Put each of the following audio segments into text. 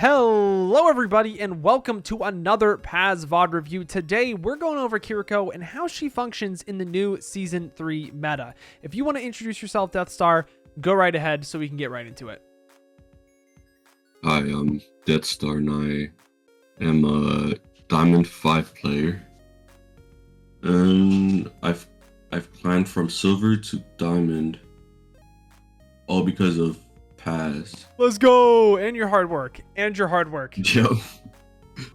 Hello everybody and welcome to another Paz VOD review. Today we're going over Kiriko and how she functions in the new Season 3 meta. If you want to introduce yourself, Death Star, go right ahead so we can get right into it. Hi, I'm Death Star and I am a Diamond 5 player. And I've climbed from Silver to Diamond all because of Paz. Let's go! And your hard work. Yo.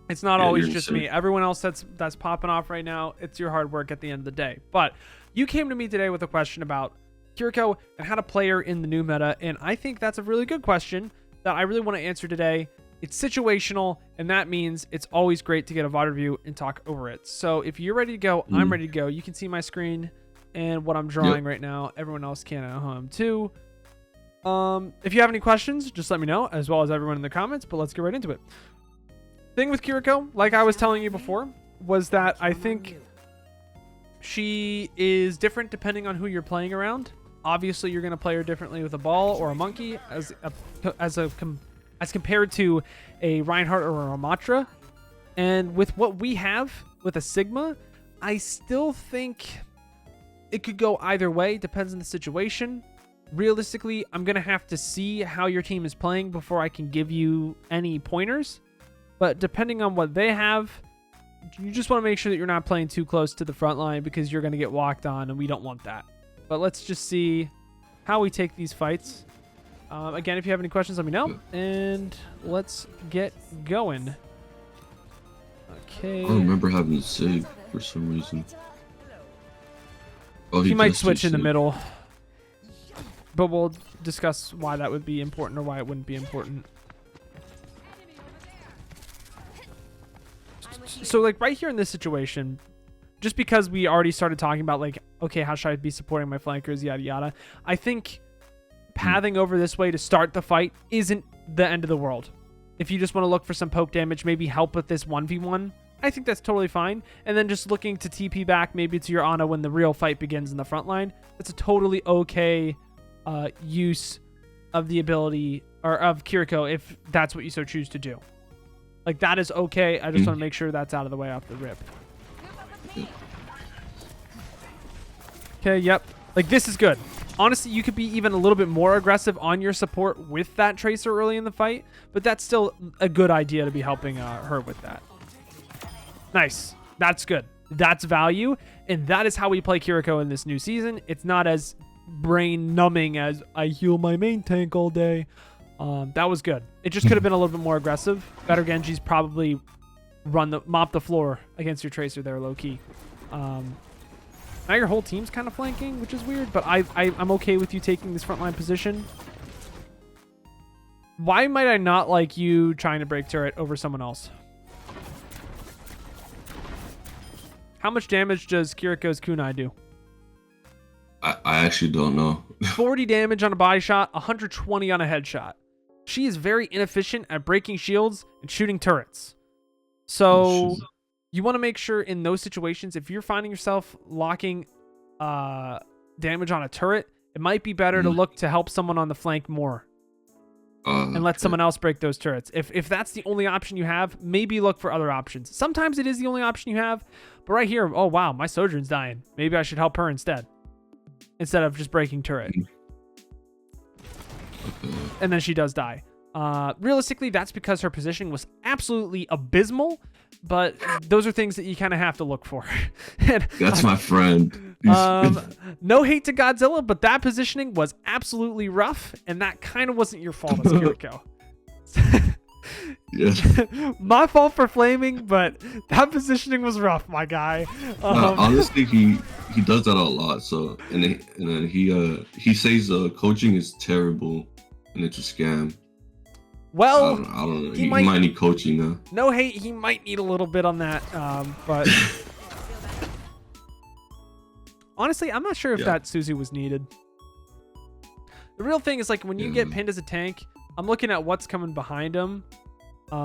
It's not always just me. Everyone else that's popping off right now, it's your hard work at the end of the day. But you came to me today with a question about Kiriko and how to play her in the new meta, and I think that's a really good question that I really want to answer today. It's situational, and that means it's always great to get a VOD review and talk over it. So if you're ready to go, I'm ready to go. You can see my screen and what I'm drawing right now. Everyone else can at home too. If you have any questions, just let me know, as well as everyone in the comments, but let's get right into it. Thing with Kiriko, like I was telling you before, was that I think she is different depending on who you're playing around. Obviously, you're going to play her differently with a ball or a monkey as compared to a Reinhardt or a Matra. And with what we have with a Sigma, I still think it could go either way. Depends on the situation. Realistically, I'm going to have to see how your team is playing before I can give you any pointers. But depending on what they have, you just want to make sure that you're not playing too close to the front line because you're going to get walked on, and we don't want that. But let's just see how we take these fights. Again, if you have any questions, let me know. And let's get going. Okay. I don't remember having Sig for some reason. Oh, he might switch in the middle. But we'll discuss why that would be important or why it wouldn't be important. So, like, right here in this situation, just because we already started talking about, like, okay, how should I be supporting my flankers, yada, yada, I think pathing over this way to start the fight isn't the end of the world. If you just want to look for some poke damage, maybe help with this 1v1, I think that's totally fine. And then just looking to TP back maybe to your Ana when the real fight begins in the front line, that's a totally okay use of the ability or of Kiriko if that's what you so choose to do. Like, that is okay. I just want to make sure that's out of the way off the rip. Okay, yep. Like, this is good. Honestly, you could be even a little bit more aggressive on your support with that Tracer early in the fight, but that's still a good idea to be helping her with that. Nice. That's good. That's value, and that is how we play Kiriko in this new season. It's not as brain numbing as I heal my main tank all day. That was good. It just could have been a little bit more aggressive. Better Genji's probably mop the floor against your Tracer there, low key. Now your whole team's kind of flanking, which is weird, but I'm okay with you taking this frontline position. Why might I not like you trying to break turret over someone else? How much damage does Kiriko's kunai do? I actually don't know. 40 damage on a body shot, 120 on a headshot. She is very inefficient at breaking shields and shooting turrets. So you want to make sure in those situations, if you're finding yourself locking damage on a turret, it might be better to look to help someone on the flank more and let someone else break those turrets. If that's the only option you have, maybe look for other options. Sometimes it is the only option you have, but right here, oh wow, my Sojourn's dying. Maybe I should help her instead of just breaking turret. And then she does die. Realistically, that's because her positioning was absolutely abysmal, but those are things that you kind of have to look for. And, that's my friend. No hate to Godzilla, but that positioning was absolutely rough, and that kind of wasn't your fault as Kiriko. Yeah. My fault for flaming, but that positioning was rough, my guy. Honestly, he does that a lot. So and then he says coaching is terrible and it's a scam. Well, I don't know. He might need coaching now. No hate. He might need a little bit on that, but honestly, I'm not sure if that Suzu was needed. The real thing is, like, when you get pinned as a tank, I'm looking at what's coming behind him. I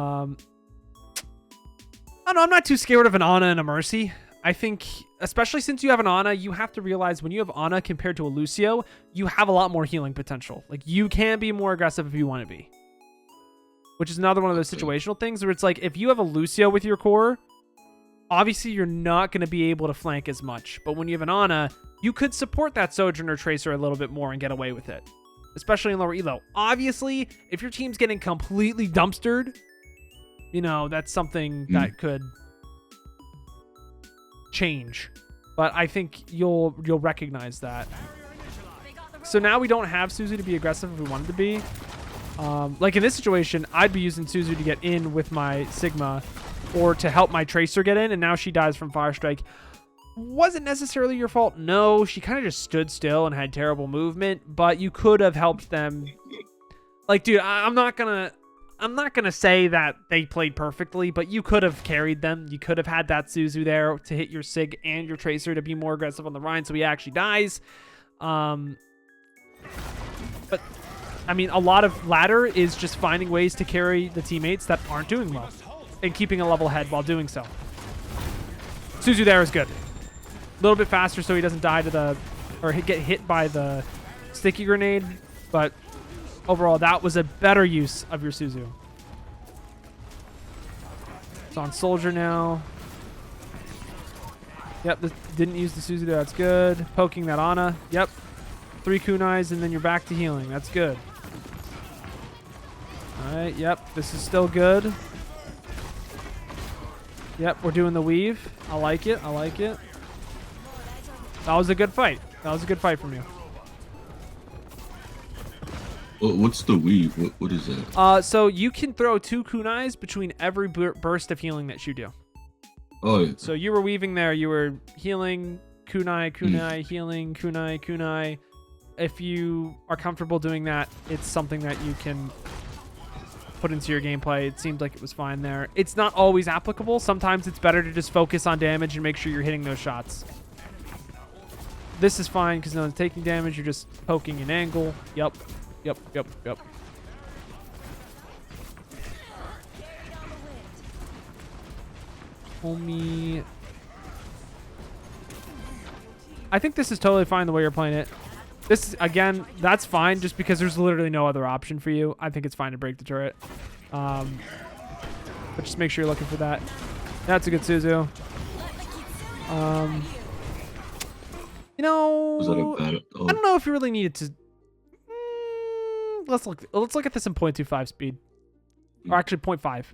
don't know. I'm not too scared of an Ana and a Mercy. I think, especially since you have an Ana, you have to realize when you have Ana compared to a Lucio, you have a lot more healing potential. Like, you can be more aggressive if you want to be. which is another one of those situational things where it's like if you have a Lucio with your core, obviously you're not going to be able to flank as much. But when you have an Ana, you could support that Sojourner Tracer a little bit more and get away with it, especially in lower elo. Obviously, if your team's getting completely dumpstered, that's something that could change. But I think you'll recognize that. So now we don't have Suzu to be aggressive if we wanted to be. Like in this situation, I'd be using Suzu to get in with my Sigma or to help my Tracer get in, and now she dies from Fire Strike. Wasn't necessarily your fault. No, she kind of just stood still and had terrible movement, but you could have helped them. Like, dude, I'm not gonna say that they played perfectly, but you could have carried them. You could have had that Suzu there to hit your Sig and your Tracer to be more aggressive on the Rhine, so he actually dies. But I mean, a lot of ladder is just finding ways to carry the teammates that aren't doing well and keeping a level head while doing so. Suzu there is good. A little bit faster so he doesn't die to get hit by the sticky grenade, but overall that was a better use of your Suzu. It's on Soldier now. Yep, this didn't use the Suzu there. That's good. Poking that Ana. Yep. 3 kunais, and then you're back to healing. That's good. All right, yep, this is still good. Yep, we're doing the weave. I like it. I like it. That was a good fight. That was a good fight from you. What's the weave? What is that? So you can throw 2 kunais between every burst of healing that you do. Oh, yeah. So you were weaving there. You were healing, kunai, healing, kunai. If you are comfortable doing that, it's something that you can put into your gameplay. It seemed like it was fine there. It's not always applicable. Sometimes it's better to just focus on damage and make sure you're hitting those shots. This is fine because no one's taking damage. You're just poking an angle. Yep. Homie. I think this is totally fine the way you're playing it. This, again, that's fine just because there's literally no other option for you. I think it's fine to break the turret. But just make sure you're looking for that. That's a good Suzu. Was that a bad? Oh. I don't know if you really needed to. Let's look at this in 0.25 speed. Or actually 0.5.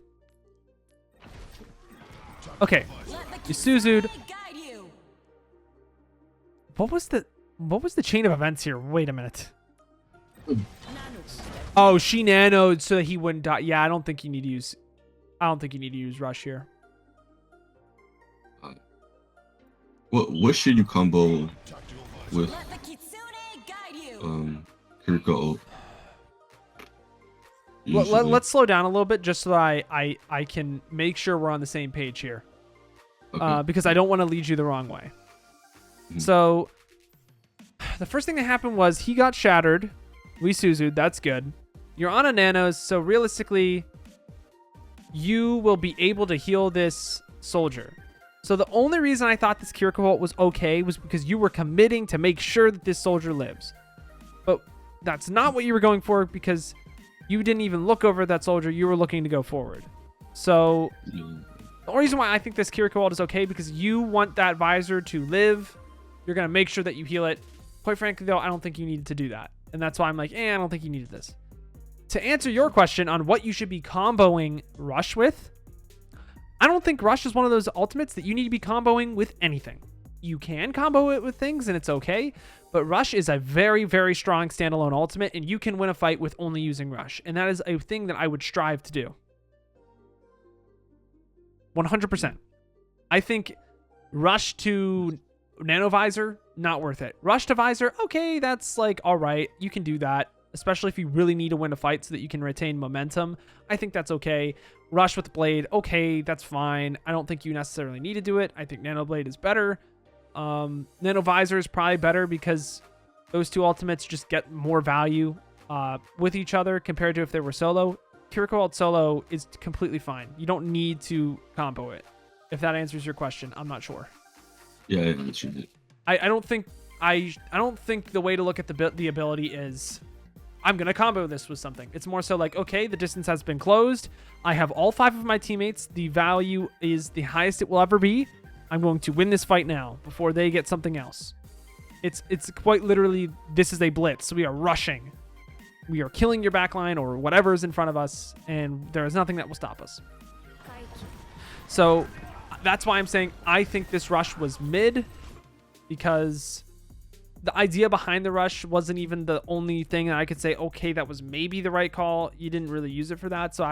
Okay. You Suzu'd. What was the chain of events here? Wait a minute. Oh, she nanoed so that he wouldn't die. Yeah, I don't think you need to use Rush here. What should you combo with Kiriko? Let's slow down a little bit just so that I can make sure we're on the same page here. Okay. Because I don't want to lead you the wrong way. Mm-hmm. So the first thing that happened was he got shattered. We Suzu'd. That's good. You're on a nanos, so realistically, you will be able to heal this soldier. So the only reason I thought this Kiriko ult was okay was because you were committing to make sure that this soldier lives. But that's not what you were going for because you didn't even look over at that soldier. You were looking to go forward. So the only reason why I think this Kiriko ult is okay because you want that visor to live. You're going to make sure that you heal it. Quite frankly, though, I don't think you needed to do that. And that's why I'm like, I don't think you needed this. To answer your question on what you should be comboing Rush with, I don't think Rush is one of those ultimates that you need to be comboing with anything. You can combo it with things and it's okay, but Rush is a very, very strong standalone ultimate and you can win a fight with only using Rush. And that is a thing that I would strive to do. 100%. I think Rush to Nanovisor, not worth it. Rush to Visor, okay, that's like, all right, you can do that. Especially if you really need to win a fight so that you can retain momentum. I think that's okay. Rush with Blade, okay, that's fine. I don't think you necessarily need to do it. I think Nano Blade is better. Nano Visor is probably better because those two ultimates just get more value with each other compared to if they were solo. Kiriko ult solo is completely fine. You don't need to combo it. If that answers your question, I'm not sure. Yeah, I answered it. I don't think the way to look at the ability is I'm going to combo this with something. It's more so like, okay, the distance has been closed. I have all 5 of my teammates. The value is the highest it will ever be. I'm going to win this fight now before they get something else. It's quite literally, this is a blitz. We are rushing. We are killing your backline or whatever is in front of us, and there is nothing that will stop us. So that's why I'm saying I think this rush was mid, because the idea behind the rush wasn't even the only thing that I could say, okay, that was maybe the right call. You didn't really use it for that, so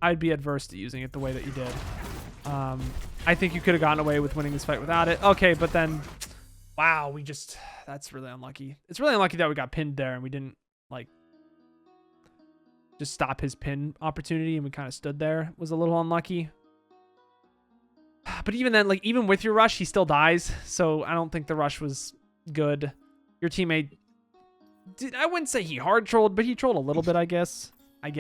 I'd be adverse to using it the way that you did. I think you could have gotten away with winning this fight without it. Okay, but then, wow, that's really unlucky. It's really unlucky that we got pinned there and we didn't, like, just stop his pin opportunity and we kind of stood there. It was a little unlucky. But even then, like, even with your rush, he still dies. So I don't think the rush was good. Your teammate, I wouldn't say he hard trolled, but he trolled a little bit, I guess. I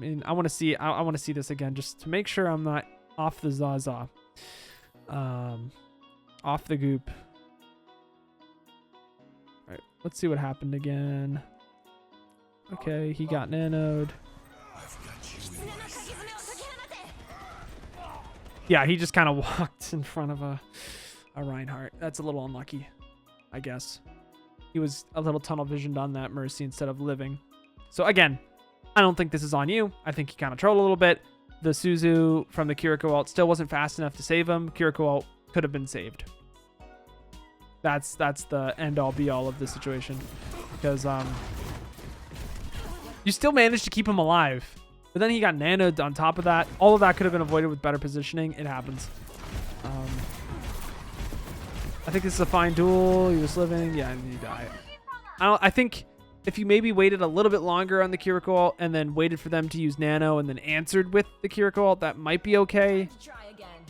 mean, I want to see this again just to make sure I'm not off the Zaza. Off the goop. All right, let's see what happened again. Okay, he got nanoed. Yeah, he just kind of walked in front of a Reinhardt. That's a little unlucky, I guess. He was a little tunnel visioned on that Mercy instead of living. So again, I don't think this is on you. I think he kind of trolled a little bit. The Suzu from the Kiriko ult still wasn't fast enough to save him. Kiriko ult could have been saved. That's the end all be all of this situation, because you still managed to keep him alive, but then he got nanoed on top of that. All of that could have been avoided with better positioning. It happens. I think this is a fine duel. He was living. Yeah, and he died. I think if you maybe waited a little bit longer on the Kiriko ult and then waited for them to use nano and then answered with the Kiriko ult, that might be okay.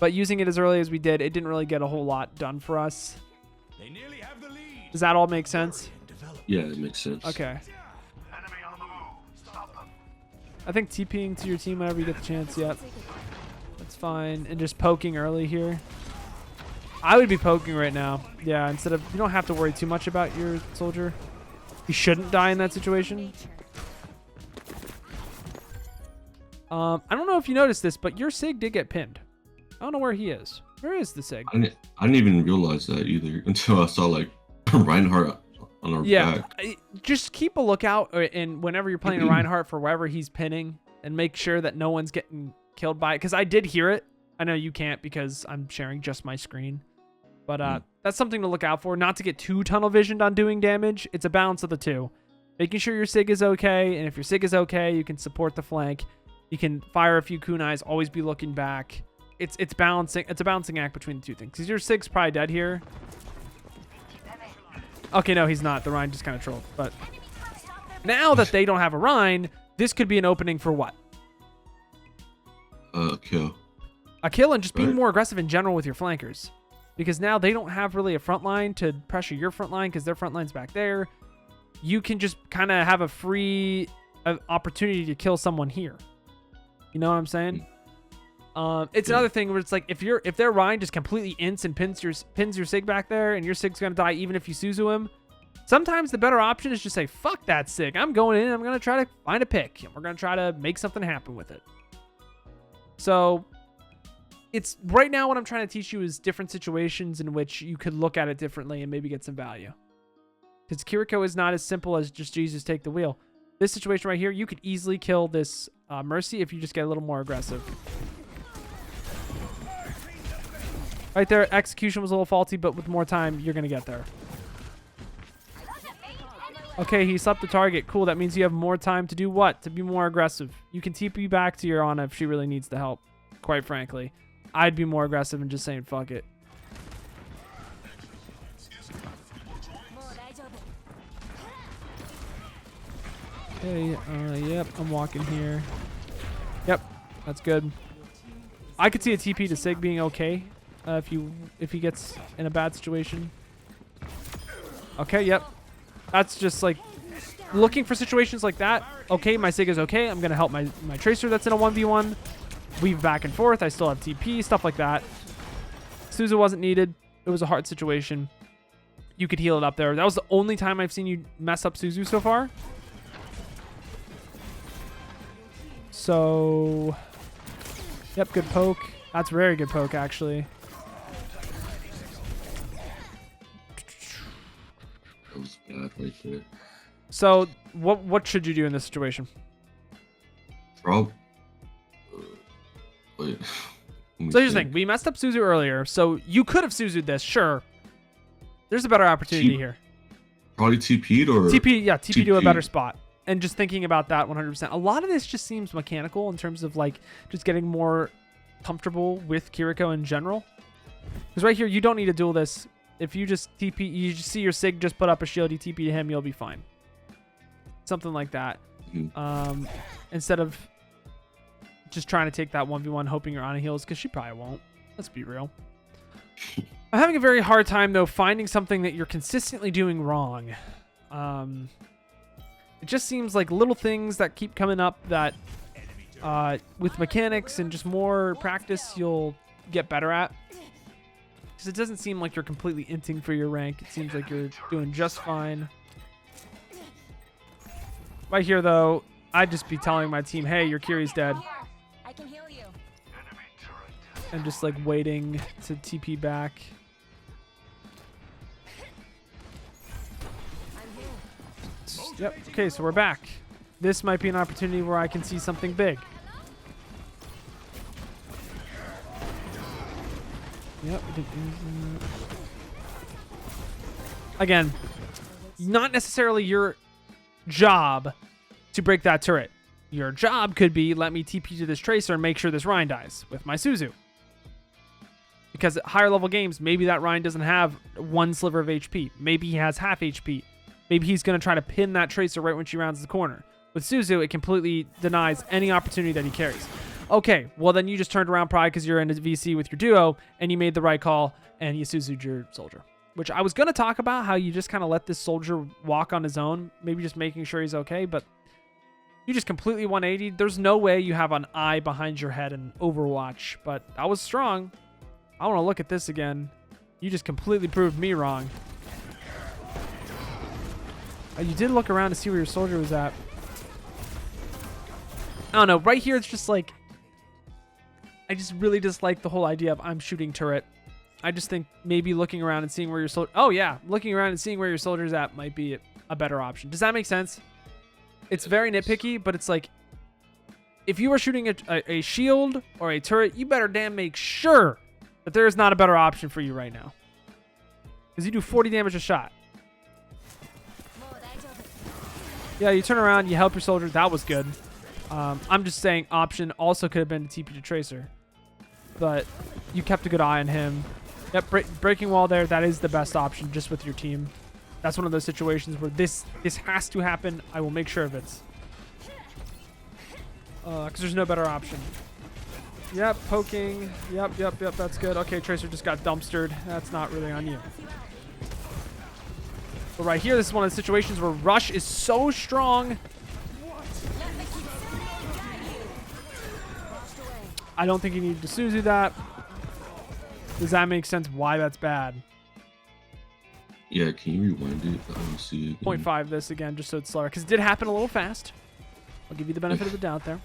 But using it as early as we did, it didn't really get a whole lot done for us. Does that all make sense? Yeah, it makes sense. Okay. I think TPing to your team whenever you get the chance, yep. That's fine. And just poking early here. I would be poking right now. Yeah, instead of, you don't have to worry too much about your soldier. He shouldn't die in that situation. I don't know if you noticed this, but your Sig did get pinned. I don't know where he is. Where is the Sig? I didn't even realize that either until I saw, like, Reinhardt on our back. Just keep a lookout, and whenever you're playing a Reinhardt for wherever he's pinning, and make sure that no one's getting killed by it. Because I did hear it. I know you can't because I'm sharing just my screen. But that's something to look out for. Not to get too tunnel visioned on doing damage. It's a balance of the two. Making sure your Sig is okay, and if your Sig is okay, you can support the flank. You can fire a few kunais, always be looking back. It's balancing. It's a balancing act between the two things. Because your Sig's probably dead here. Okay, no, he's not. The Rhine just kind of trolled. But now that they don't have a Rhine, this could be an opening for what? Kill. A kill and just being more aggressive in general with your flankers. Because now they don't have really a front line to pressure your front line because their front line's back there. You can just kind of have a free opportunity to kill someone here. You know what I'm saying? It's another thing where it's like if their Rhine just completely ints and pins your Sig back there and your Sig's gonna die even if you Suzu him, sometimes the better option is just say, fuck that Sig. I'm going in, I'm gonna try to find a pick, and we're gonna try to make something happen with it. So it's right now what I'm trying to teach you is different situations in which you could look at it differently and maybe get some value. Because Kiriko is not as simple as just Jesus take the wheel. This situation right here, you could easily kill this Mercy if you just get a little more aggressive. Right there, execution was a little faulty, but with more time, you're going to get there. Okay, he slept the target. Cool, that means you have more time to do what? To be more aggressive. You can TP back to your Ana if she really needs the help, quite frankly. I'd be more aggressive and just saying, fuck it. Okay, yep, I'm walking here. Yep, that's good. I could see a TP to Sig being okay. If he gets in a bad situation. Okay, yep. That's just like looking for situations like that. Okay, my Sig is okay. I'm gonna help my Tracer that's in a 1v1. Weave back and forth. I still have TP, stuff like that. Suzu wasn't needed. It was a hard situation. you could heal it up there. That was the only time I've seen you mess up Suzu so far. So, yep, good poke. That's very good poke, actually. That was bad right there. So, what should you do in this situation? Wait. So here's the thing. We messed up Suzu earlier, so you could have Suzu'd this, sure. There's a better opportunity here. Probably TP'd or... TP to a better spot. And just thinking about that 100%. A lot of this just seems mechanical in terms of, like, just getting more comfortable with Kiriko in general. Because right here, you don't need to duel this. If you just TP, you just see your Sig just put up a shield, you TP to him, you'll be fine. Something like that. Mm-hmm. Instead of just trying to take that 1v1 hoping you're on a heals, because she probably won't. Let's be real. I'm having a very hard time, though, finding something that you're consistently doing wrong. It just seems like little things that keep coming up that with mechanics and just more practice you'll get better at. Because it doesn't seem like you're completely inting for your rank. It seems like you're doing just fine. Right here, though, I'd just be telling my team, hey, your Kiri's dead. I can heal you. And just, like, waiting to TP back. Yep, okay, so we're back. This might be an opportunity where I can see something big. Yep. Again, not necessarily your job to break that turret. Your job could be, let me TP to this Tracer and make sure this Rein dies with my Suzu. Because at higher level games, maybe that Rein doesn't have one sliver of HP. Maybe he has half HP. Maybe he's going to try to pin that Tracer right when she rounds the corner. With Suzu, it completely denies any opportunity that he carries. Okay, well then you just turned around probably because you're in a VC with your duo, and you made the right call, and you Suzu'd your soldier. Which I was going to talk about, how you just kind of let this soldier walk on his own, maybe just making sure he's okay, but you just completely 180. There's no way you have an eye behind your head in Overwatch, but that was strong. I want to look at this again. You just completely proved me wrong. You did look around to see where your soldier was at. I don't know. Right here, it's just like... I just really dislike the whole idea of I'm shooting turret. I just think maybe looking around and seeing where your soldier... Oh, yeah. Looking around and seeing where your soldier's at might be a better option. Does that make sense? It's very nitpicky, but it's like... If you are shooting a shield or a turret, you better damn make sure that there is not a better option for you right now. Because you do 40 damage a shot. Yeah, you turn around, you help your soldier. That was good. I'm just saying option also could have been TP to Tracer. But you kept a good eye on him. Yep, breaking wall there. That is the best option just with your team. That's one of those situations where this has to happen. I will make sure of it. Because there's no better option. Yep, poking. Yep, that's good. Okay, Tracer just got dumpstered. That's not really on you. But right here, this is one of the situations where Rush is so strong. I don't think you need to Suzu that. Does that make sense why that's bad? Yeah, can you rewind it? I don't see it. 0.5 this again, just so it's slower. Because it did happen a little fast. I'll give you the benefit of the doubt there.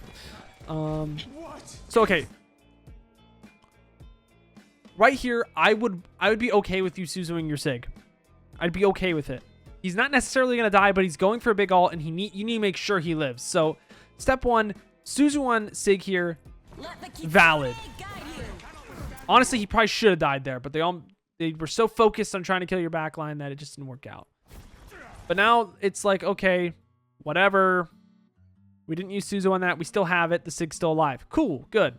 So, okay. Right here, I would be okay with you Suzuing your Sig. I'd be okay with it. He's not necessarily going to die, but he's going for a big ult, and you need to make sure he lives. So, step one, Suzu on Sig here, valid. Honestly, he probably should have died there, but they were so focused on trying to kill your backline that it just didn't work out. But now it's like, okay, whatever. We didn't use Suzu on that. We still have it. The Sig's still alive. Cool, good.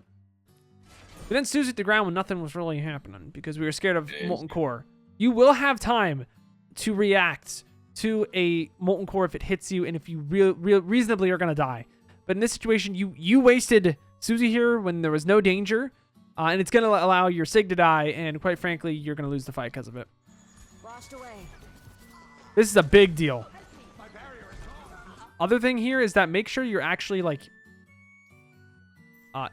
We then Suzu at the ground when nothing was really happening because we were scared of Molten Core. You will have time to react to a Molten Core if it hits you and if you reasonably are going to die. But in this situation, you wasted Suzu here when there was no danger. And it's going to allow your Sig to die. And quite frankly, you're going to lose the fight because of it. This is a big deal. Other thing here is that make sure you're actually like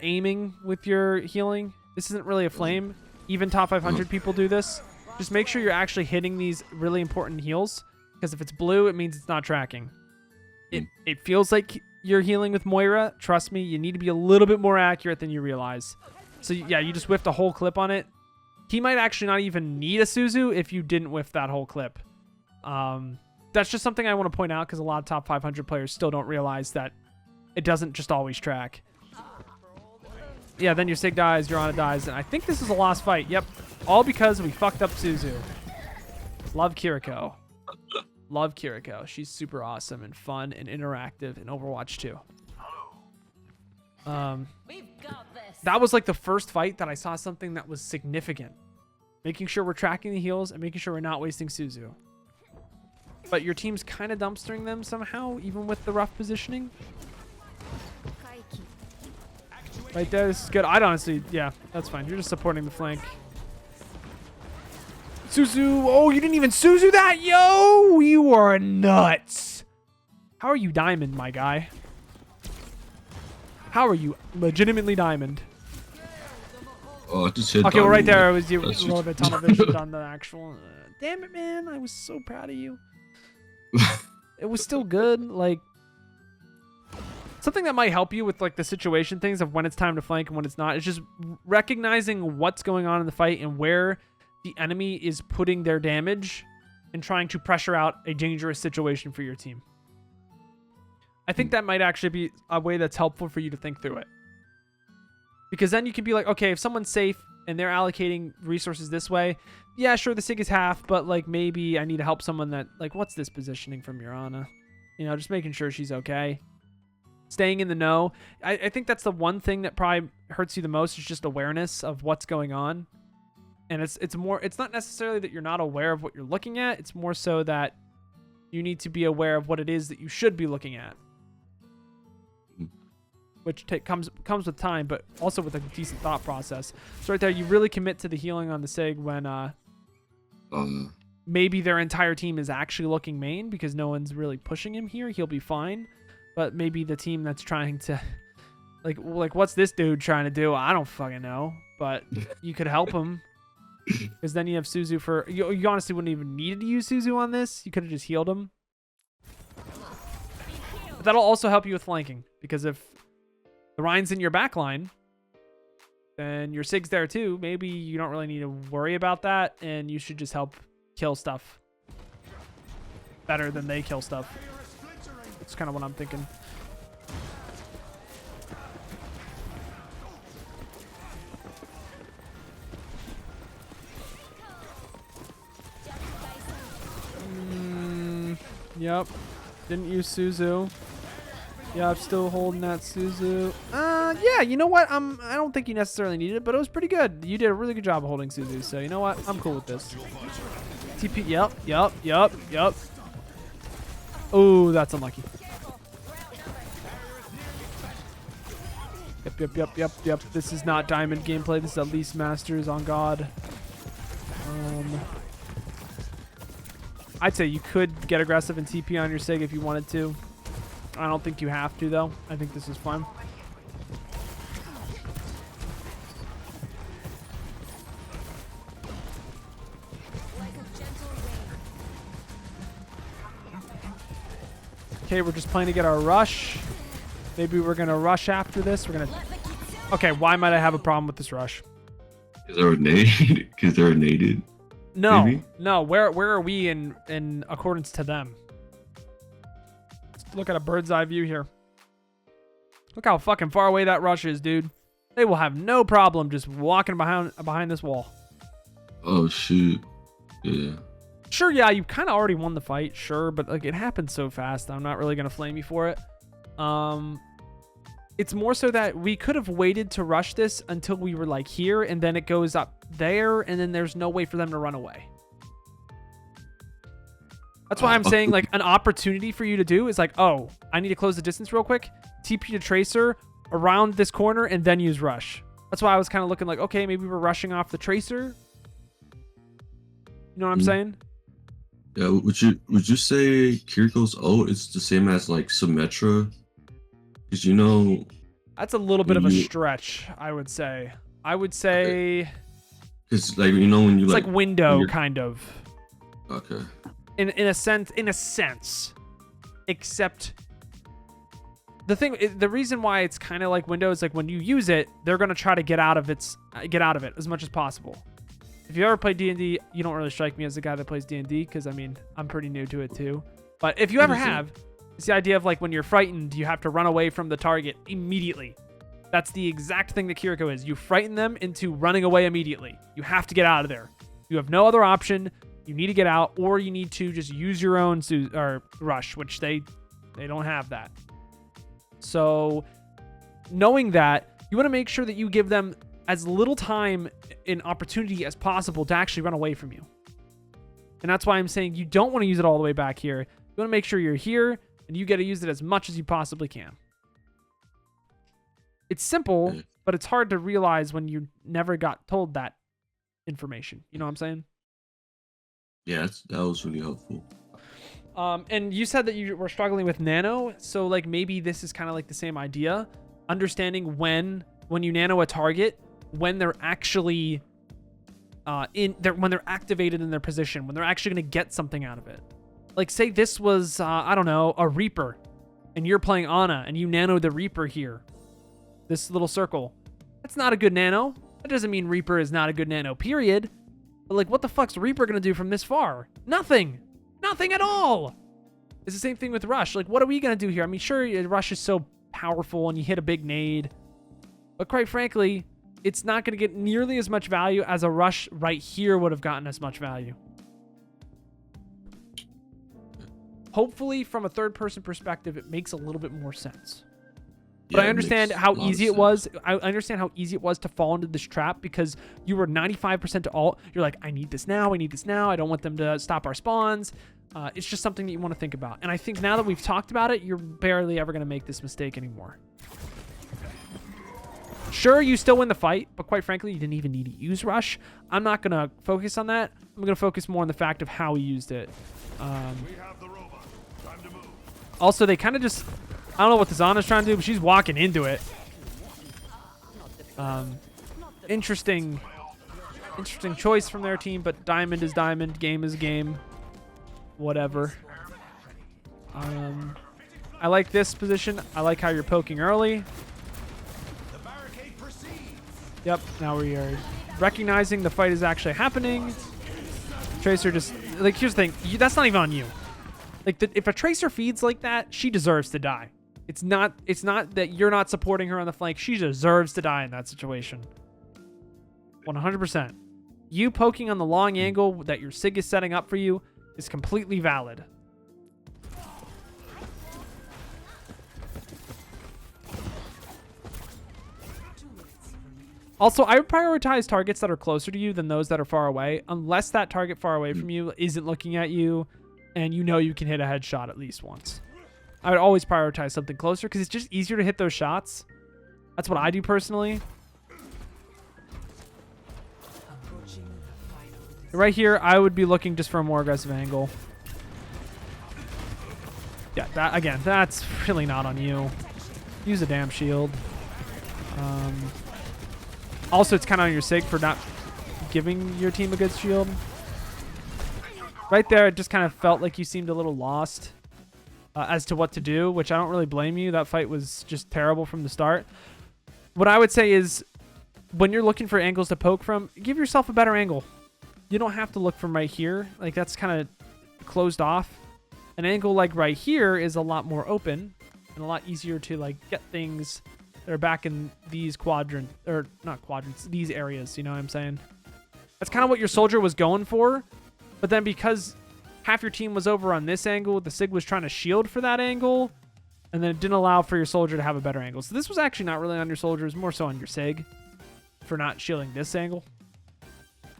aiming with your healing. This isn't really a flame. Even top 500 people do this. Just make sure you're actually hitting these really important heals, because if it's blue, it means it's not tracking. It feels like you're healing with Moira. Trust me, you need to be a little bit more accurate than you realize. So yeah, you just whiffed a whole clip on it. He might actually not even need a Suzu if you didn't whiff that whole clip. That's just something I want to point out, because a lot of top 500 players still don't realize that it doesn't just always track. Yeah, then your Sig dies, your Ana dies, and I think this is a lost fight. Yep, all because we fucked up Suzu. Love Kiriko. Love Kiriko. She's super awesome and fun and interactive in Overwatch 2. That was like the first fight that I saw something that was significant. Making sure we're tracking the heals and making sure we're not wasting Suzu. But your team's kind of dumpstering them somehow, even with the rough positioning. Right there, this is good. I'd honestly, yeah, that's fine. You're just supporting the flank. Suzu, oh, you didn't even Suzu that? Yo, you are nuts. How are you diamond, my guy? How are you legitimately diamond? Oh, I just hit okay, well, right there, like, it was you a little bit tunnel vision on the actual. Damn it, man. I was so proud of you. It was still good. Like, something that might help you with like the situation things of when it's time to flank and when it's not. It's just recognizing what's going on in the fight and where the enemy is putting their damage and trying to pressure out a dangerous situation for your team. I think that might actually be a way that's helpful for you to think through it. Because then you can be like, okay, if someone's safe and they're allocating resources this way, yeah, sure, the Sig is half, but like maybe I need to help someone that, like, what's this positioning from your Ana? You know, just making sure she's okay. Staying in the know. I think that's the one thing that probably hurts you the most, is just awareness of what's going on. And it's not necessarily that you're not aware of what you're looking at. It's more so that you need to be aware of what it is that you should be looking at. Which comes with time, but also with a decent thought process. So right there, you really commit to the healing on the Sig when maybe their entire team is actually looking main because no one's really pushing him here. He'll be fine. But maybe the team that's trying to... Like what's this dude trying to do? I don't fucking know. But you could help him. Because then you have Suzu for... You honestly wouldn't even need to use Suzu on this. You could have just healed him. But that'll also help you with flanking. Because if the Rhine's in your back line, then your Sig's there too. Maybe you don't really need to worry about that, and you should just help kill stuff better than they kill stuff. That's kind of what I'm thinking. Yep. Didn't use Suzu. Yeah, I'm still holding that Suzu. Yeah, you know what? I don't think you necessarily needed it, but it was pretty good. You did a really good job of holding Suzu, so you know what? I'm cool with this. TP, yep. Oh, that's unlucky. Yep. This is not Diamond gameplay. This is at least Masters on God. I'd say you could get aggressive and TP on your Sig if you wanted to. I don't think you have to, though. I think this is fun. Okay, we're just playing to get our rush. Maybe we're going to rush after this. We're going to... Okay, why might I have a problem with this rush? Because they're naded. No, maybe? No. Where are we in accordance to them? Let's look at a bird's eye view here. Look how fucking far away that rush is, dude. They will have no problem just walking behind this wall. Oh shoot. Yeah. Sure, yeah, you kind of already won the fight, sure, but like it happened so fast. I'm not really gonna flame you for it. It's more so that we could have waited to rush this until we were like here, and then it goes up there, and then there's no way for them to run away. That's why I'm saying like an opportunity for you to do is like, oh, I need to close the distance real quick, TP to Tracer around this corner, and then use rush. That's why I was kind of looking like, okay, maybe we're rushing off the Tracer. You know what I'm saying? Yeah, would you say Kiriko's ult is the same as like Symmetra? Because you know, that's a little bit of a stretch, I would say. Because Cause like you know when you It's like like window kind of. Okay. In a sense, except the reason why it's kind of like window is like when you use it, they're gonna try to get out of it as much as possible. If you ever played D&D, you don't really strike me as the guy that plays D&D because I mean I'm pretty new to it too. But if you ever have, it's the idea of like when you're frightened, you have to run away from the target immediately. That's the exact thing that Kiriko is. You frighten them into running away immediately. You have to get out of there. You have no other option. You need to get out, or you need to just use your own rush, which they don't have that. So knowing that, you want to make sure that you give them as little time and opportunity as possible to actually run away from you. And that's why I'm saying you don't want to use it all the way back here. You want to make sure you're here, and you get to use it as much as you possibly can. It's simple, but it's hard to realize when you never got told that information. You know what I'm saying? Yeah, that was really helpful. And you said that you were struggling with nano, so like maybe this is kind of like the same idea. Understanding when you nano a target, when they're actually when they're activated in their position, when they're actually going to get something out of it. Like say this was I don't know, a Reaper, and you're playing Ana, and you nano the Reaper here. This little circle. That's not a good nano. That doesn't mean Reaper is not a good nano, period. But like, what the fuck's Reaper gonna do from this far? Nothing. Nothing at all. It's the same thing with Rush. Like, what are we gonna do here? I mean, sure, Rush is so powerful and you hit a big nade. But quite frankly, it's not gonna get nearly as much value as a Rush right here would have gotten as much value. Hopefully, from a third-person perspective, it makes a little bit more sense. But I understand how easy it was. I understand how easy it was to fall into this trap because you were 95% to all. You're like, I need this now. I need this now. I don't want them to stop our spawns. It's just something that you want to think about. And I think now that we've talked about it, you're barely ever going to make this mistake anymore. Sure, you still win the fight, but quite frankly, you didn't even need to use Rush. I'm not going to focus on that. I'm going to focus more on the fact of how he used it. Also, they kind of just... I don't know what the Zana's trying to do, but she's walking into it. Interesting choice from their team, but diamond is diamond, game is game. Whatever. I like this position. I like how you're poking early. Yep, now we are recognizing the fight is actually happening. Tracer just... Like, here's the thing. That's not even on you. Like, if a Tracer feeds like that, she deserves to die. It's not that you're not supporting her on the flank. She deserves to die in that situation. 100%. You poking on the long angle that your Sig is setting up for you is completely valid. Also, I would prioritize targets that are closer to you than those that are far away, unless that target far away from you isn't looking at you and you know you can hit a headshot at least once. I would always prioritize something closer because it's just easier to hit those shots. That's what I do personally. Right here, I would be looking just for a more aggressive angle. Yeah, that again, that's really not on you. Use a damn shield. Also, it's kind of on your Sig for not giving your team a good shield. Right there, it just kind of felt like you seemed a little lost as to what to do, which I don't really blame you. That fight was just terrible from the start. What I would say is when you're looking for angles to poke from, give yourself a better angle. You don't have to look from right here. Like, that's kind of closed off. An angle like right here is a lot more open and a lot easier to like get things that are back in these these areas, you know what I'm saying? That's kind of what your soldier was going for, but then because half your team was over on this angle, the Sig was trying to shield for that angle, and then it didn't allow for your soldier to have a better angle. So this was actually not really on your soldier, it was more so on your Sig for not shielding this angle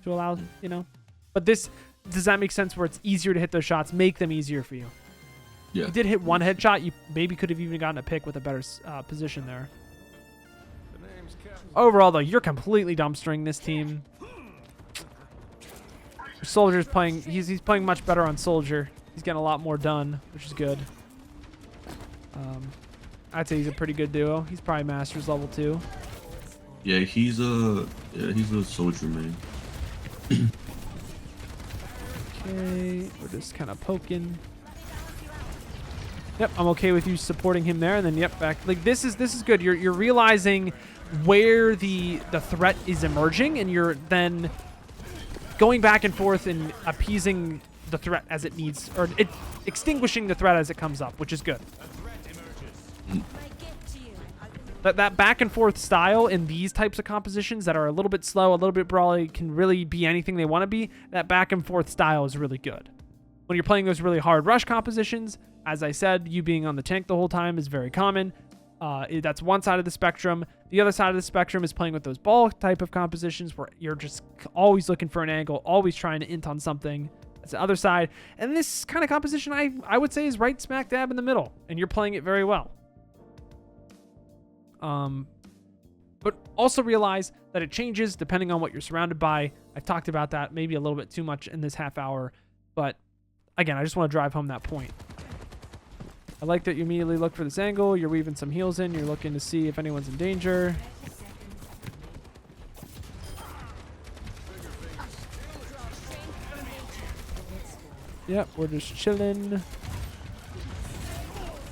to allow, you know? But this, does that make sense where it's easier to hit those shots, make them easier for you? Yeah. You did hit one headshot, you maybe could have even gotten a pick with a better position there. Overall, though, you're completely dumpstering this team. Soldier's playing... He's playing much better on Soldier. He's getting a lot more done, which is good. I'd say he's a pretty good duo. He's probably Masters level 2. Yeah, he's a Soldier main. Okay, we're just kind of poking. Yep, I'm okay with you supporting him there, and then yep, back. Like this is good. You're realizing where the threat is emerging, and you're then going back and forth and appeasing the threat as it needs, or extinguishing the threat as it comes up, which is good. That back and forth style in these types of compositions that are a little bit slow, a little bit brawly, can really be anything they want to be. That back and forth style is really good. When you're playing those really hard rush compositions, as I said, you being on the tank the whole time is very common. That's one side of the spectrum. The other side of the spectrum is playing with those ball type of compositions where you're just always looking for an angle, always trying to int on something. That's the other side. And this kind of composition, I would say, is right smack dab in the middle, and you're playing it very well. But also realize that it changes depending on what you're surrounded by. I've talked about that maybe a little bit too much in this half hour, but again, I just want to drive home that point. I like that you immediately look for this angle. You're weaving some heals in. You're looking to see if anyone's in danger. Yep, we're just chilling.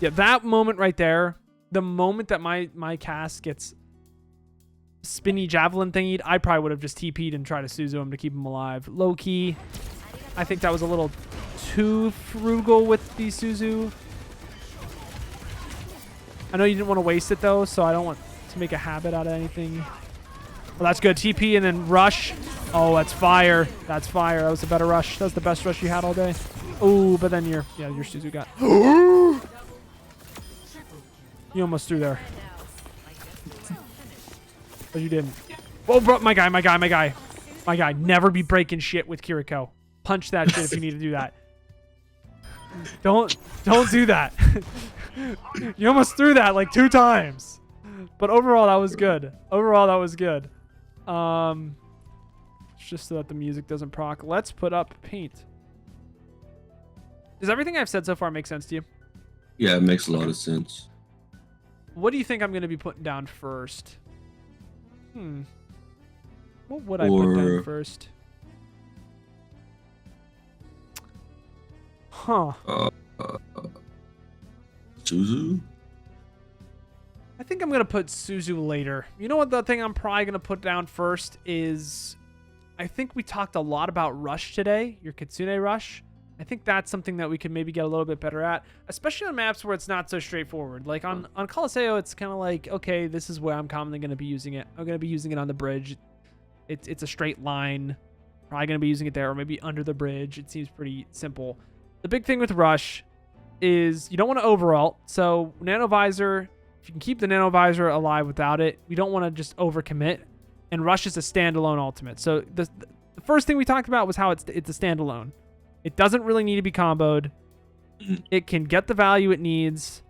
Yeah, that moment right there, the moment that my cast gets spinny javelin thingied, I probably would have just TP'd and tried to Suzu him to keep him alive. Low key, I think that was a little too frugal with the Suzu. I know you didn't want to waste it though, so I don't want to make a habit out of anything. Well, that's good. TP and then rush. Oh, that's fire. That's fire. That was a better rush. That was the best rush you had all day. Oh, but then your Suzu got... You almost threw there. But you didn't. Oh, bro, my guy. Never be breaking shit with Kiriko. Punch that shit if you need to do that. Don't do that. You almost threw that like 2 times. But overall, that was good. It's just so that the music doesn't proc. Let's put up paint. Does everything I've said so far make sense to you? Yeah, it makes a lot of sense. What do you think I'm going to be putting down first? What would I put down first? Huh. Suzu? I think I'm going to put Suzu later. You know what the thing I'm probably going to put down first is... I think we talked a lot about Rush today, your Kitsune Rush. I think that's something that we could maybe get a little bit better at, especially on maps where it's not so straightforward. Like on Colosseo, it's kind of like, okay, this is where I'm commonly going to be using it. I'm going to be using it on the bridge. It's a straight line. Probably going to be using it there or maybe under the bridge. It seems pretty simple. The big thing with Rush is you don't want to overalt. So Nano Visor, if you can keep the Nano Visor alive without it, you don't want to just overcommit. And Rush is a standalone ultimate. So the first thing we talked about was how it's a standalone. It doesn't really need to be comboed. It can get the value it needs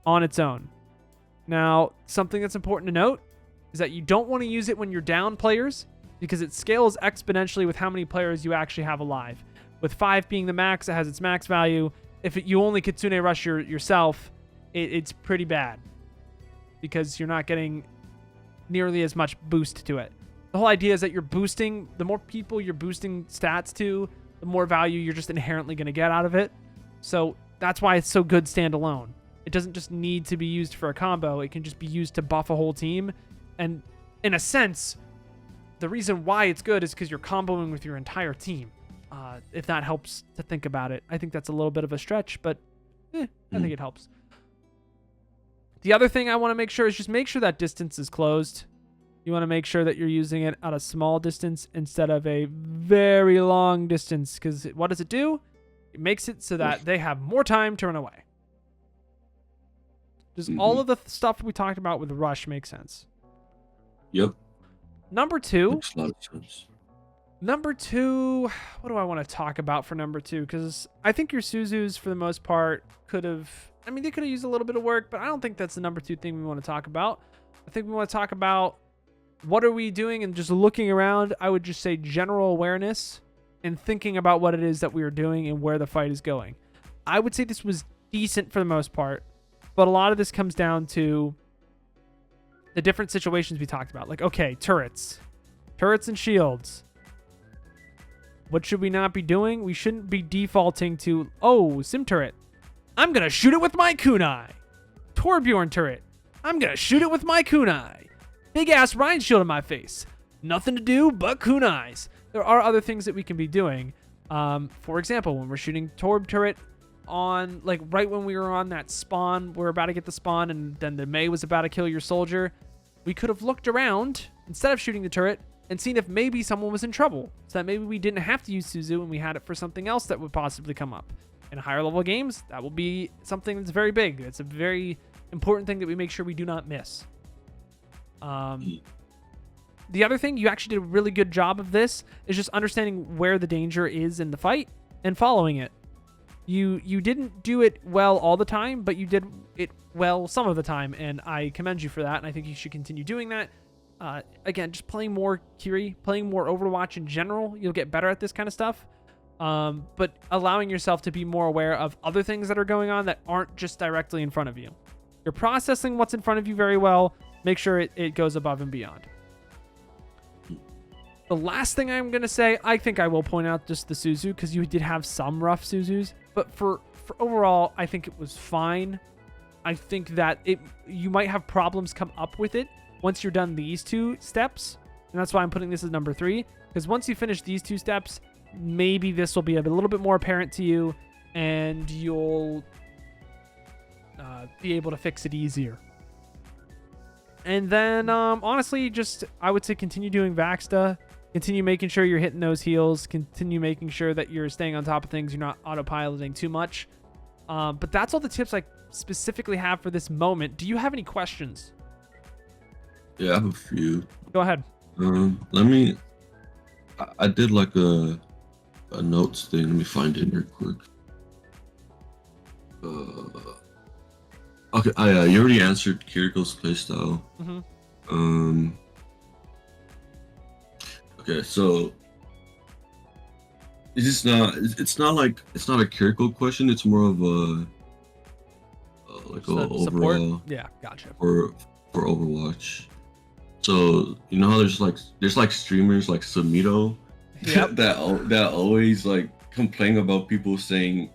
on its own. Now, something that's important to note is that you don't want to use it when you're down players because it scales exponentially with how many players you actually have alive. With 5 being the max, it has its max value. If you only Kitsune Rush yourself, it's pretty bad because you're not getting nearly as much boost to it. The whole idea is that you're boosting, the more people you're boosting stats to, the more value you're just inherently going to get out of it. So that's why it's so good standalone. It doesn't just need to be used for a combo. It can just be used to buff a whole team. And in a sense, the reason why it's good is because you're comboing with your entire team. If that helps to think about it. I think that's a little bit of a stretch, but I think it helps. The other thing I want to make sure is just make sure that distance is closed. You want to make sure that you're using it at a small distance instead of a very long distance. Because what does it do? It makes it so that they have more time to run away. Does all of the stuff we talked about with Rush make sense? Yep. Number 2. Makes a lot of sense. Number 2, what do I want to talk about for number 2? Because I think your Suzus, for the most part, could have... I mean, they could have used a little bit of work, but I don't think that's the number 2 thing we want to talk about. I think we want to talk about what are we doing and just looking around. I would just say general awareness and thinking about what it is that we are doing and where the fight is going. I would say this was decent for the most part, but a lot of this comes down to the different situations we talked about. Like, okay, turrets and shields. What should we not be doing? We shouldn't be defaulting to, oh, sim turret. I'm going to shoot it with my kunai. Torbjorn turret. I'm going to shoot it with my kunai. Big ass Rhine shield in my face. Nothing to do but kunais. There are other things that we can be doing. For example, when we're shooting Torb turret on, like, right when we were on that spawn, we're about to get the spawn, and then the Mei was about to kill your soldier. We could have looked around instead of shooting the turret and seen if maybe someone was in trouble, so that maybe we didn't have to use Suzu and we had it for something else that would possibly come up. In higher level games, that will be something that's very big. It's a very important thing that we make sure we do not miss. The other thing, you actually did a really good job of this, is just understanding where the danger is in the fight and following it. You didn't do it well all the time, but you did it well some of the time, and I commend you for that, and I think you should continue doing that. Again, just playing more Kiri, playing more Overwatch in general, you'll get better at this kind of stuff. But allowing yourself to be more aware of other things that are going on that aren't just directly in front of you. You're processing what's in front of you very well. Make sure it goes above and beyond. The last thing I'm going to say, I think I will point out just the Suzu, because you did have some rough Suzus. But for overall, I think it was fine. I think that you might have problems come up with it once you're done these two steps. And that's why I'm putting this as number 3. Because once you finish these 2 steps, maybe this will be a little bit more apparent to you, and you'll be able to fix it easier. And then, honestly, just, I would say continue doing Vaxta. Continue making sure you're hitting those heals. Continue making sure that you're staying on top of things. You're not autopiloting too much. But that's all the tips I specifically have for this moment. Do you have any questions? Yeah, I have a few. Go ahead. I did like a notes thing. Let me find it real quick. Okay, you already answered Kiriko's playstyle. Mm-hmm. Okay, so it's not a Kiriko question. It's more of a overall. Yeah, gotcha. For Overwatch. So you know how there's like streamers like Samito, yep. that always like complain about people saying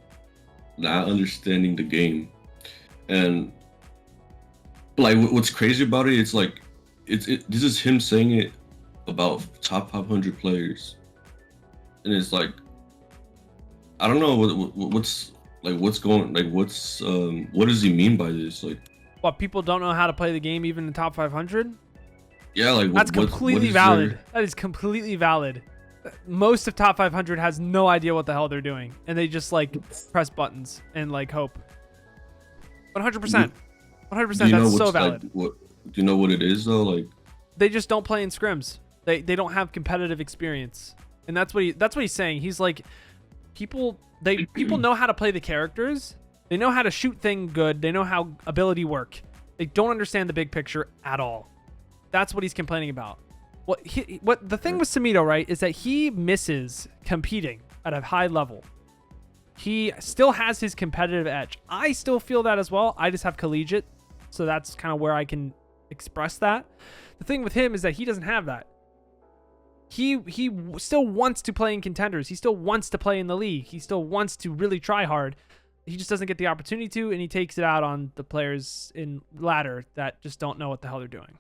not understanding the game, and like what's crazy about it, it's like this is him saying it about top 500 players, and it's like I don't know what does he mean by this? Like, what, people don't know how to play the game even in top 500? Yeah, like that's completely valid. That is completely valid. Most of top 500 has no idea what the hell they're doing, and they just like press buttons and like hope. 100%. 100%. That's so valid. Do you know what it is though? Like, they just don't play in scrims. They don't have competitive experience, and that's what he's saying. He's like, people know how to play the characters. They know how to shoot thing good. They know how ability work. They don't understand the big picture at all. That's what he's complaining about. What the thing with Samito, right, is that he misses competing at a high level. He still has his competitive edge. I still feel that as well. I just have collegiate, so that's kind of where I can express that. The thing with him is that he doesn't have that. He still wants to play in contenders. He still wants to play in the league. He still wants to really try hard. He just doesn't get the opportunity to, and he takes it out on the players in ladder that just don't know what the hell they're doing.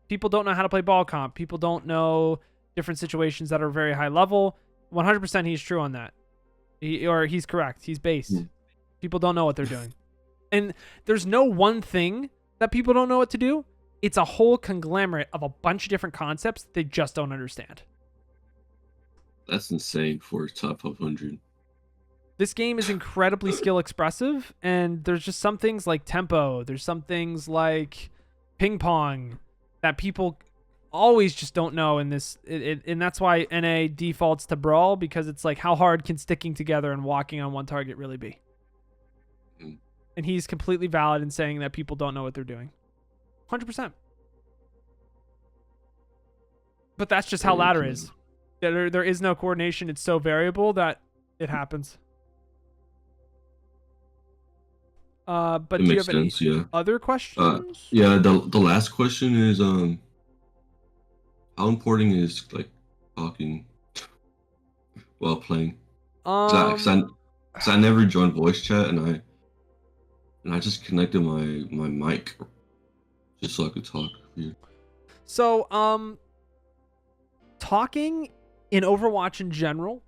People don't know how to play ball comp. People don't know different situations that are very high level. 100% he's true on that. He's correct. He's based. People don't know what they're doing. And there's no one thing that people don't know what to do. It's a whole conglomerate of a bunch of different concepts that they just don't understand. That's insane for top 500. This game is incredibly skill expressive, and there's just some things like tempo. There's some things like ping pong that people always just don't know in this. And that's why NA defaults to Brawl, because it's like, how hard can sticking together and walking on one target really be? And he's completely valid in saying that people don't know what they're doing. 100%. But that's just how ladder is. There is no coordination. It's so variable that it happens. But do you have any other questions? Yeah, the last question is how important is like talking? while playing? 'Cause I never joined voice chat, and I just connected my mic just so I could talk. Weird. So, talking in Overwatch in general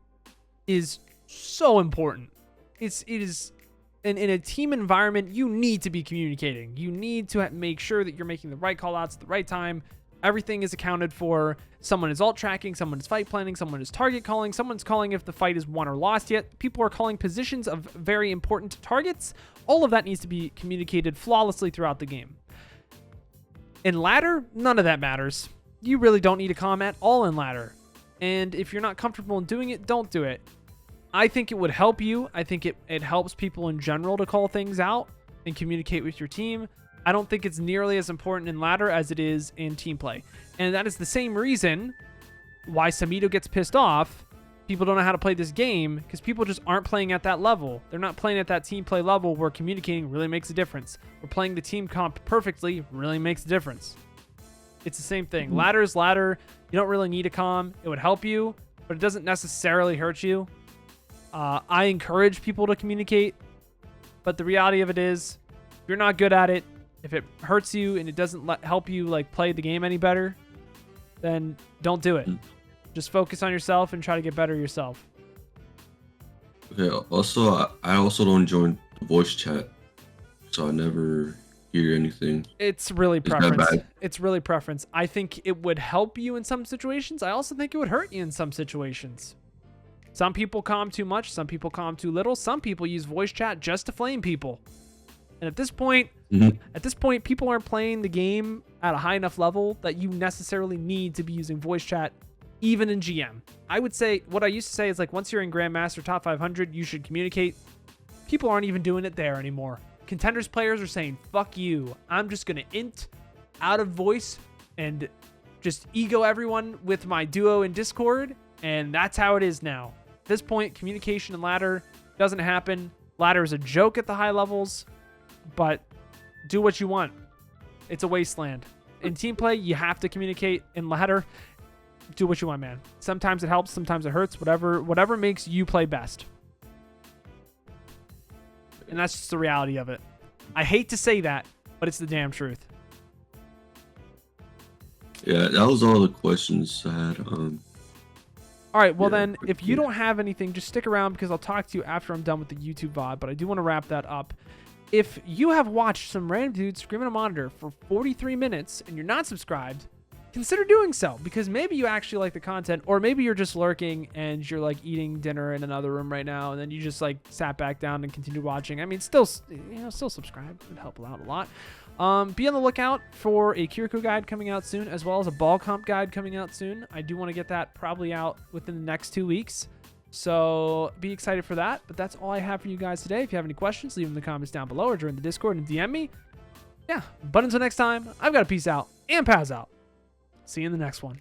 is so important. It is in a team environment, you need to be communicating. You need to make sure that you're making the right call outs at the right time. Everything is accounted for. Someone is alt tracking, someone is fight planning, someone is target calling, someone's calling if the fight is won or lost yet. People are calling positions of very important targets. All of that needs to be communicated flawlessly throughout the game. In ladder, none of that matters. You really don't need a comm at all in ladder. And if you're not comfortable in doing it, don't do it. I think it would help you. I think it helps people in general to call things out and communicate with your team. I don't think it's nearly as important in ladder as it is in team play. And that is the same reason why Samito gets pissed off. People don't know how to play this game because people just aren't playing at that level. They're not playing at that team play level where communicating really makes a difference. Where playing the team comp perfectly really makes a difference. It's the same thing. Ladder is ladder. You don't really need a comm. It would help you, but it doesn't necessarily hurt you. I encourage people to communicate, but the reality of it is, if you're not good at it, if it hurts you and it doesn't help you like play the game any better, then don't do it. Just focus on yourself and try to get better yourself. Okay. Also, I also don't join the voice chat, so I never hear anything. It's really Is that preference. bad? It's really preference. I think it would help you in some situations. I also think it would hurt you in some situations. Some people calm too much. Some people calm too little. Some people use voice chat just to flame people. And at this point, people aren't playing the game at a high enough level that you necessarily need to be using voice chat, even in GM. I would say, what I used to say is like, once you're in Grandmaster Top 500, you should communicate. People aren't even doing it there anymore. Contenders players are saying, fuck you. I'm just going to int out of voice and just ego everyone with my duo in Discord. And that's how it is now. At this point, communication in ladder doesn't happen. Ladder is a joke at the high levels. But do what you want. It's a wasteland. In team play, you have to communicate. In ladder, do what you want, man. Sometimes it helps, sometimes it hurts. Whatever makes you play best. And that's just the reality of it. I hate to say that, but it's the damn truth. Yeah, that was all the questions I had. All right, well then, if you don't have anything, just stick around because I'll talk to you after I'm done with the YouTube VOD, but I do want to wrap that up. If you have watched some random dude scream at a monitor for 43 minutes and you're not subscribed, consider doing so because maybe you actually like the content, or maybe you're just lurking and you're like eating dinner in another room right now and then you just like sat back down and continued watching. I mean, still subscribe. It would help out a lot. Be on the lookout for a Kiriko guide coming out soon, as well as a ball comp guide coming out soon. I do want to get that probably out within the next 2 weeks. So be excited for that. But that's all I have for you guys today. If you have any questions, leave them in the comments down below or join the Discord and DM me. Yeah, but until next time, I've got to peace out and Paz out. See you in the next one.